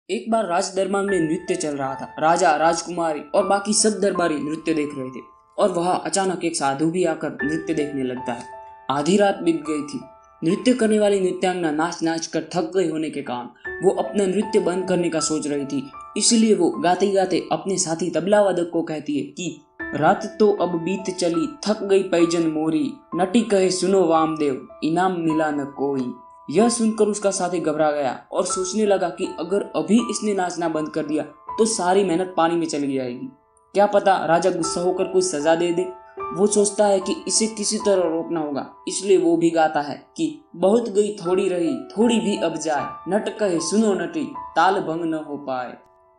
एक बार राज दरबार में नृत्य चल रहा था। राजा, राजकुमारी और बाकी सब दरबारी नृत्य देख रहे थे और वहां अचानक एक साधु भी आकर नृत्य देखने लगता है। आधी रात बीत गई थी। नृत्य करने वाली नृत्यांगना नाच नाच कर थक गई होने के कारण वो अपना नृत्य बंद करने का सोच रही थी। इसलिए वो गाते गाते अपने साथी तबला वादक को कहती है कि रात तो अब बीत चली, थक गई पैजन मोरी, नटी कहे सुनो वामदेव, इनाम मिला न कोई। यह सुनकर उसका साथी घबरा गया और सोचने लगा कि अगर अभी इसने नाचना बंद कर दिया तो सारी मेहनत पानी में चली जाएगी। क्या पता राजा गुस्सा होकर कोई सजा दे दे। वो सोचता है कि इसे किसी तरह रोकना होगा, इसलिए वो भी गाता है कि बहुत गई थोड़ी रही, थोड़ी भी अब जाए, नट कहे सुनो नटी, ताल भंग न हो पाए।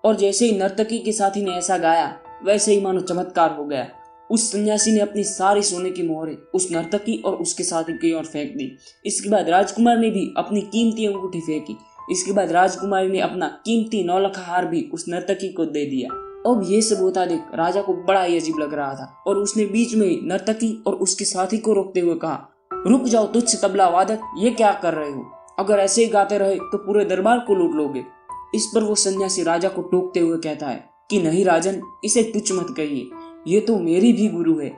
और जैसे ही नर्तकी के साथी ने ऐसा गाया वैसे ही मानो चमत्कार हो गया। उस सन्यासी ने अपनी सारी सोने की मोहरें उस नर्तकी और उसके साथी की ओर फेंक दी। इसके बाद राजकुमार ने भी अपनी कीमती अंगूठी फेंकी। इसके बाद राजकुमारी ने अपना कीमती नौलखा हार भी उस नर्तकी को दे दिया। अब ये सब होता देख राजा को बड़ा ही अजीब लग रहा था और उसने बीच में ही नर्तकी और उसके साथी को रोकते हुए कहा, रुक जाओ तुच्छ तबला वादक, ये क्या कर रहे हो? अगर ऐसे ही गाते रहे तो पूरे दरबार को लूट लोगे। इस पर वो सन्यासी राजा को टोकते हुए कहता है कि नहीं राजन, इसे तुच्छ मत कहिए, ये तो मेरी भी गुरु है।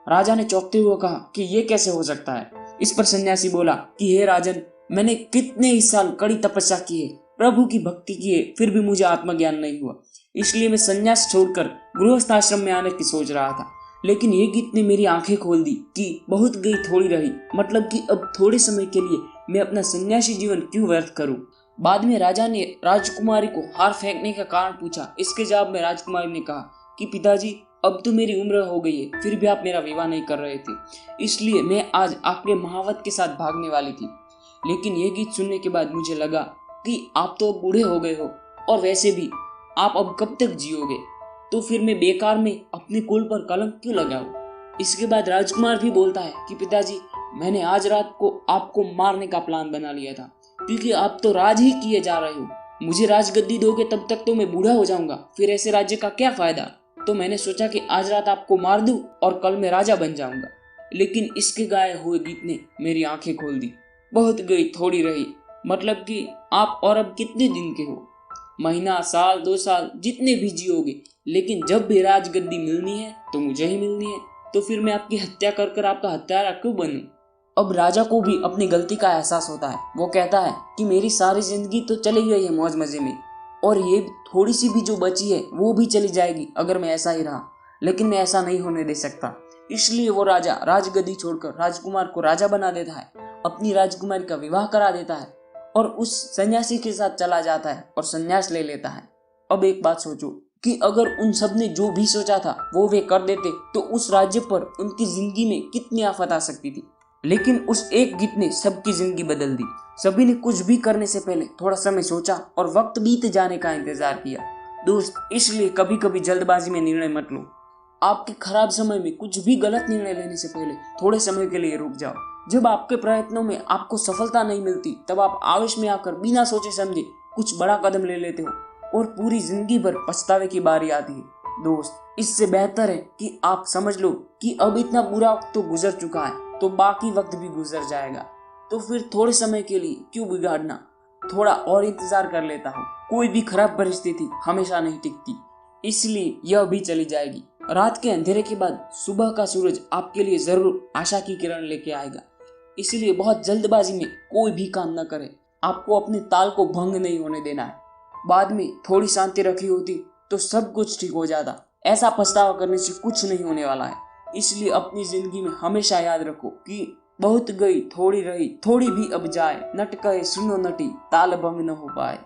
राजा ने चौंकते हुए कहा कि ये कैसे हो सकता है? इस पर सन्यासी बोला कि हे राजन, मैंने कितने ही साल कड़ी तपस्या की है, प्रभु की भक्ति की है, फिर भी मुझे आत्मज्ञान नहीं हुआ। इसलिए मैं सन्यास छोड़कर गृहस्थ आश्रम में आने की सोच रहा था। लेकिन ये गीत ने मेरी आंखें खोल दी कि बहुत गई थोड़ी रही, मतलब कि अब थोड़े समय के लिए मैं अपना सन्यासी जीवन क्यों व्यर्थ करूं। बाद में राजा ने राजकुमारी को हार फेंकने का कारण पूछा। इसके जवाब में राजकुमारी ने कहा कि पिताजी, अब तो मेरी उम्र हो गई है, फिर भी आप मेरा विवाह नहीं कर रहे थे, इसलिए मैं आज आपके महावत के साथ भागने वाली थी। लेकिन ये गीत सुनने के बाद मुझे लगा कि आप तो बूढ़े हो गए हो और वैसे भी आप अब कब तक जियोगे, तो फिर मैं बेकार में अपने कुल पर कलंक क्यों लगाऊं। इसके बाद राजकुमार भी बोलता है कि पिताजी, मैंने आज रात को आपको मारने का प्लान बना लिया था, क्योंकि आप तो राज ही किए जा रहे हो। मुझे राजगद्दी दोगे तब तक तो मैं बूढ़ा हो जाऊंगा, फिर ऐसे राज्य का क्या फायदा। तो मैंने सोचा कि आज रात आपको मार दूं और कल मैं राजा बन जाऊंगा। लेकिन इसके गाए हुए गीत ने मेरी आंखें खोल दी। बहुत गई थोड़ी रही, मतलब कि आप और अब कितने दिन के हो, महीना, साल, 2 साल, जितने भी जियोगे, लेकिन जब भी राजगद्दी मिलनी है तो मुझे ही मिलनी है। तो फिर मैं आपकी हत्या कर कर आपका हत्यारा क्यों बनूं? अब राजा को भी अपनी गलती का एहसास होता है। वो कहता है कि मेरी सारी जिंदगी तो चली गई है मौज मजे में, और ये थोड़ी सी भी जो बची है वो भी चली जाएगी अगर मैं ऐसा ही रहा। लेकिन मैं ऐसा नहीं होने दे सकता। इसलिए वो राजा राजगद्दी छोड़कर राजकुमार को राजा बना देता है, अपनी राजकुमारी का विवाह करा देता है और उस सन्यासी के साथ चला जाता है और सन्यास ले लेता है। अब एक बात सोचो कि अगर उन सब ने जो भी सोचा था वो वे कर देते तो उस राज्य पर उनकी जिंदगी में कितनी आफत आ सकती थी। लेकिन उस एक गीत ने सबकी जिंदगी बदल दी। सभी ने कुछ भी करने से पहले थोड़ा समय सोचा और वक्त बीत जाने का इंतजार किया। दोस्त, इसलिए कभी कभी जल्दबाजी में निर्णय मत लो। आपके खराब समय में कुछ भी गलत निर्णय लेने से पहले थोड़े समय के लिए रुक जाओ। जब आपके प्रयत्नों में आपको सफलता नहीं मिलती तब आप आवेश में आकर बिना सोचे समझे कुछ बड़ा कदम ले लेते हो और पूरी जिंदगी भर पछतावे की बारी आती है। दोस्त, इससे बेहतर है कि आप समझ लो कि अब इतना बुरा वक्त तो गुजर चुका है, तो बाकी वक्त भी गुजर जाएगा। तो फिर थोड़े समय के लिए क्यों बिगाड़ना, थोड़ा और इंतजार कर लेता हूँ। कोई भी खराब परिस्थिति हमेशा नहीं टिकती, इसलिए यह भी चली जाएगी। रात के अंधेरे के बाद सुबह का सूरज आपके लिए जरूर आशा की किरण लेके आएगा। इसलिए बहुत जल्दबाजी में कोई भी काम न करें। आपको अपने ताल को भंग नहीं होने देना है। बाद में थोड़ी शांति रखी होती तो सब कुछ ठीक हो जाता। ऐसा पछतावा करने से कुछ नहीं होने वाला है। इसलिए अपनी जिंदगी में हमेशा याद रखो कि बहुत गई थोड़ी रही, थोड़ी भी अब जाए, नट कहे सुनो नटी, ताल भंग न हो पाए।